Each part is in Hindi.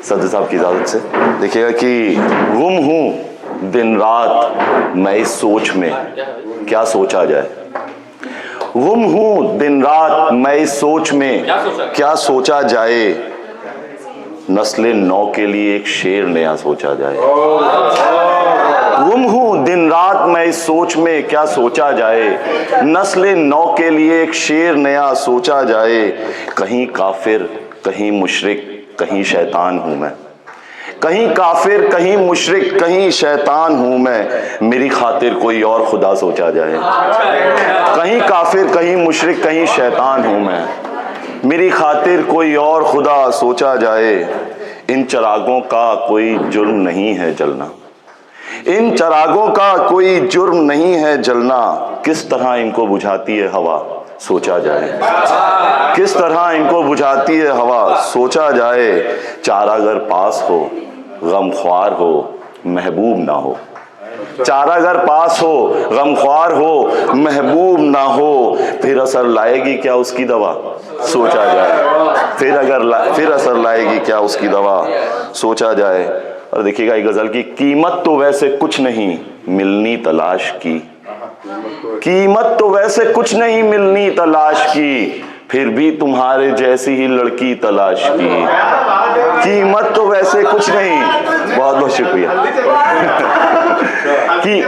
सदर साहब की इजाजत से देखिएगा कि गुम हूं दिन रात मैं इस सोच में, क्या सोचा जाए। गुम हूं दिन रात मैं इस सोच में, क्या सोचा जाए। नस्ले नौ के लिए एक शेर नया सोचा जाए। गुम हूं दिन रात मैं इस सोच में, क्या सोचा जाए। नस्ले नौ के लिए एक शेर नया सोचा जाए। कहीं काफिर कहीं मुशरिक कहीं शैतान हूं मैं, कहीं काफिर कहीं मुशरिक कहीं शैतान हूं मैं। मेरी खातिर कोई और खुदा सोचा जाए। कहीं काफिर कहीं मुशरिक कहीं शैतान हूं मैं, मेरी खातिर कोई और खुदा सोचा जाए। इन चिरागों का कोई जुर्म नहीं है जलना, इन चिरागों का कोई जुर्म नहीं है जलना। किस तरह इनको बुझाती है हवा सोचा जाए। किस तरह इनको बुझाती है हवा सोचा जाए। चारागर पास हो गमख्वार हो महबूब ना हो, चारागर पास हो गमख्वार हो महबूब ना हो। फिर असर लाएगी क्या उसकी दवा सोचा जाए। फिर असर लाएगी क्या उसकी दवा सोचा जाए। और देखिएगा एक गजल की, कीमत तो वैसे कुछ नहीं मिलनी तलाश की, कीमत तो वैसे कुछ नहीं मिलनी तलाश की। फिर भी तुम्हारे जैसी ही लड़की तलाश की। कीमत तो वैसे कुछ नहीं। बहुत बहुत शुक्रिया। कि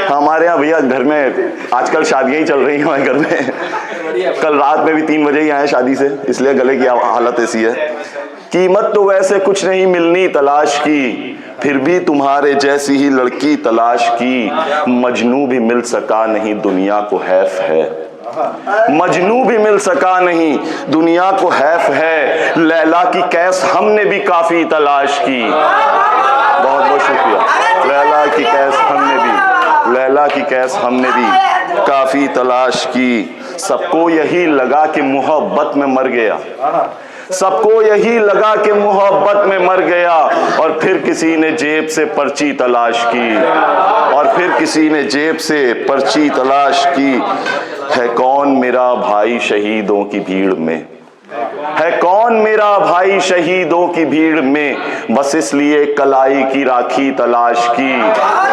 हमारे यहाँ भैया घर में आजकल शादियां ही चल रही हैं हमारे घर में। कल रात में भी 3 बजे ही आए शादी से, इसलिए गले की हालत ऐसी है। कीमत तो वैसे कुछ नहीं मिलनी तलाश की, फिर भी तुम्हारे जैसी ही लड़की तलाश की। मजनू भी मिल सका नहीं दुनिया को हैफ है, मजनू भी मिल सका नहीं दुनिया को हैफ है। लैला की कैस हमने भी काफी तलाश की। बहुत बहुत शुक्रिया। लैला की कैस हमने भी, लैला की कैस हमने भी काफी तलाश की। सबको यही लगा कि मोहब्बत में मर गया, सबको यही लगा कि मोहब्बत में मर गया। और फिर किसी ने जेब से पर्ची तलाश की, और फिर किसी ने जेब से पर्ची तलाश की। है कौन मेरा भाई शहीदों की भीड़ में, है कौन मेरा भाई शहीदों की भीड़ में। बस इसलिए कलाई की राखी तलाश की,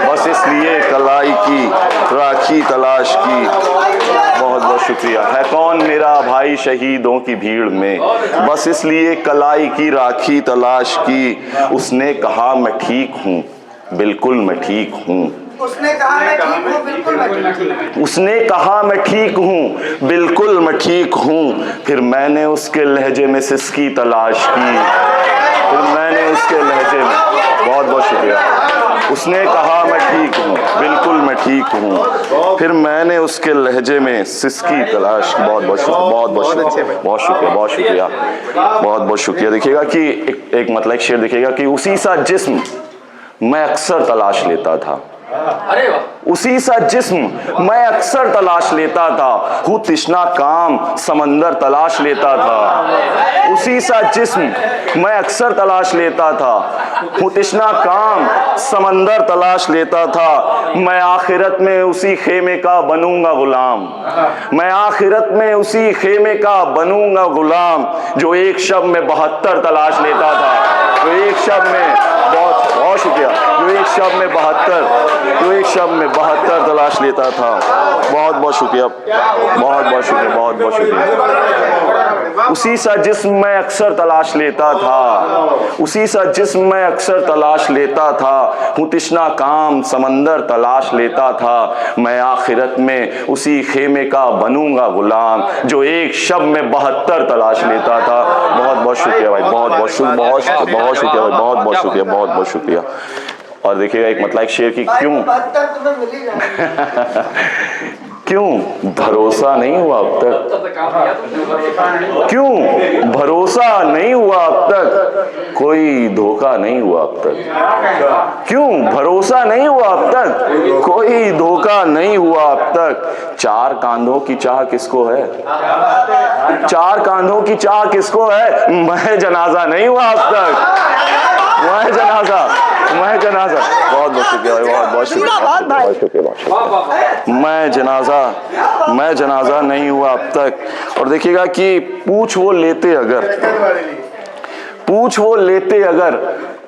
बस इसलिए कलाई की राखी तलाश की। बहुत बहुत शुक्रिया। है कौन मेरा भाई शहीदों की भीड़ में, बस इसलिए कलाई की राखी तलाश की। उसने कहा मैं ठीक हूँ बिल्कुल मैं ठीक हूँ, उसने कहा मैं ठीक हूँ बिल्कुल मैं ठीक हूँ, उसने कहा मैं ठीक हूँ बिल्कुल मैं ठीक हूँ। फिर मैंने उसके लहजे में सिसकी तलाश की, फिर मैंने उसके लहजे में, बहुत बहुत शुक्रिया। उसने कहा मैं ठीक हूँ बिल्कुल मैं ठीक हूँ, फिर मैंने उसके लहजे में सिसकी तलाश की। बहुत बहुत शुक्रिया, बहुत बहुत शुक्रिया, बहुत शुक्रिया, बहुत शुक्रिया, बहुत बहुत शुक्रिया। देखिएगा कि एक मतलब एक शेर देखिएगा कि उसी सा जिस्म मैं अक्सर तलाश लेता था, उसी सा जिस्म मैं अक्सर तलाश लेता था। हूँ तिश्ना काम समंदर तलाश लेता था, उसी सा जिस्म मैं अक्सर तलाश लेता था। हूँ तिश्ना काम समंदर तलाश लेता था। मैं आखिरत में उसी खेमे का बनूंगा गुलाम, मैं आखिरत में उसी खेमे का बनूंगा गुलाम। जो एक शब में 72 तलाश लेता था, जो एक शब में, बहुत बहुत शुक्रिया, जो एक शब में 72, जो एक शब में 72 तलाश लेता था। बहुत बहुत शुक्रिया, बहुत बहुत शुक्रिया, बहुत बहुत शुक्रिया। उसी सा जिस्म मैं अक्सर तलाश लेता था, उसी सा जिस्म मैं अक्सर तलाश लेता था। हूँ तिश्ना काम समंदर तलाश लेता था। मैं आखिरत में उसी खेमे का बनूंगा गुलाम। जो एक शब में 72 तलाश लेता था। बहुत बहुत शुक्रिया भाई, बहुत बहुत शुक्रिया, बहुत बहुत शुक्रिया भाई, बहुत बहुत शुक्रिया, बहुत बहुत शुक्रिया। और देखिएगा एक मतलब एक शेर की, क्यों क्यों भरोसा नहीं हुआ अब तक, क्यों भरोसा नहीं हुआ अब तक, कोई धोखा नहीं हुआ अब तक। क्यों भरोसा नहीं हुआ अब तक, कोई धोखा नहीं हुआ अब तक। 4 कांधों की चाह किसको है, 4 कांधों की चाह किसको है। मैं जनाजा नहीं हुआ अब तक, मैं जनाजा, मैं जनाजा। बहुत बहुत शुक्रिया भाई, बहुत बहुत शुक्रिया, बहुत शुक्रिया, बहुत शुक्रिया। मैं जनाजा नहीं हुआ अब तक। और देखिएगा कि पूछ वो लेते अगर, पूछ वो लेते अगर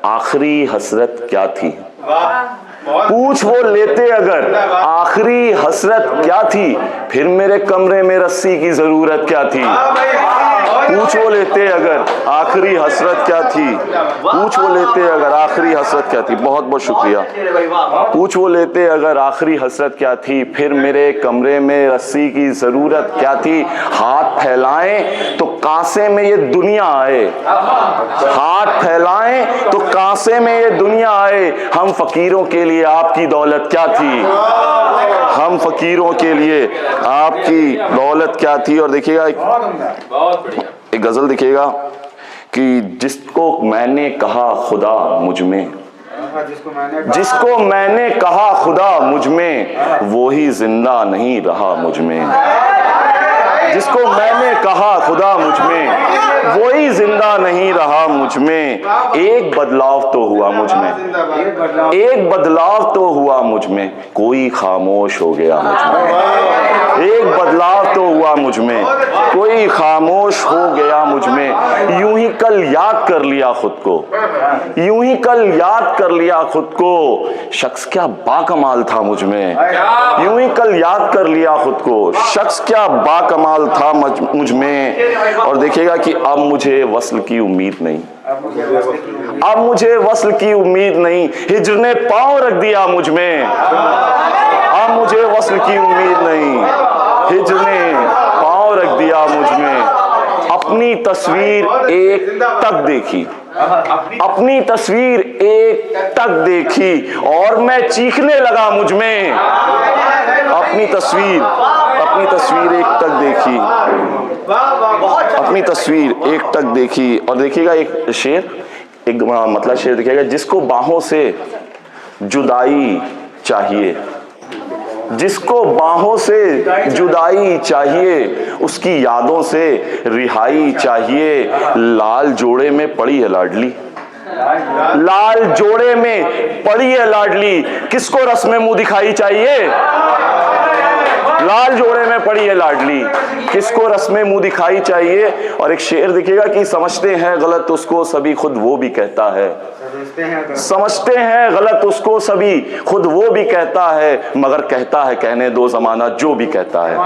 आखिरी हसरत क्या थी, पूछ वो लेते अगर आखिरी हसरत क्या थी, फिर मेरे कमरे में रस्सी की जरूरत क्या थी। पूछ वो लेते अगर आखिरी हसरत क्या थी, पूछ वो लेते अगर आखिरी हसरत क्या थी। बहुत बहुत शुक्रिया। पूछ वो लेते अगर आखिरी हसरत क्या थी, फिर मेरे कमरे में रस्सी की जरूरत क्या थी। हाथ फैलाएं तो कांसे में ये दुनिया आए, हाथ फैलाएं तो कांसे में ये दुनिया आए। हम फकीरों के लिए आपकी दौलत क्या थी, हम फकीरों के लिए आपकी दौलत क्या थी। और देखिएगा एक गजल देखिएगा कि जिसको मैंने कहा खुदा मुझ में, जिसको मैंने कहा खुदा मुझ में, वो ही जिंदा नहीं रहा मुझ में। जिसको मैंने कहा खुदा मुझ में, वो ही जिंदा नहीं रहा मुझ में। एक बदलाव तो हुआ मुझ में, एक बदलाव तो हुआ मुझ में, कोई खामोश हो गया मुझ में। एक बदलाव तो हुआ मुझ में, कोई खामोश हो गया मुझ में। यूं ही कल याद कर लिया खुद को, यूं ही कल याद कर लिया खुद को, शख्स क्या बाकमाल था मुझ में। यूं ही कल याद कर लिया खुद को, शख्स क्या बाकमाल था मुझ में। और देखिएगा कि अब मुझे वस्ल की उम्मीद नहीं, अब मुझे वस्ल की उम्मीद नहीं, हिज्र ने पांव रख दिया मुझ में। अब मुझे वस्ल की उम्मीद नहीं, हिज्र ने पांव रख दिया मुझ में। अपनी तस्वीर एक तक देखी, अपनी तस्वीर एक तक देखी, और मैं चीखने लगा मुझ में। अपनी तस्वीर एक तक देखी, अपनी तस्वीर एक तक देखी। और देखिएगा एक शेर, एक मतलब शेर देखिएगा, जिसको बाहों से जुदाई चाहिए, जिसको बाहों से जुदाई चाहिए, उसकी यादों से रिहाई चाहिए। लाल जोड़े में पड़ी है लाडली, लाल जोड़े में पड़ी है लाडली, किसको रस्म मुंह दिखाई चाहिए। लाल जोड़े में पड़ी है लाडली, किसको रस्म मुंह दिखाई चाहिए। और एक शेर देखिएगा कि समझते हैं गलत उसको सभी, खुद वो भी कहता है। समझते हैं गलत उसको सभी, खुद वो भी कहता है, मगर कहता है कहने दो जमाना जो भी कहता है।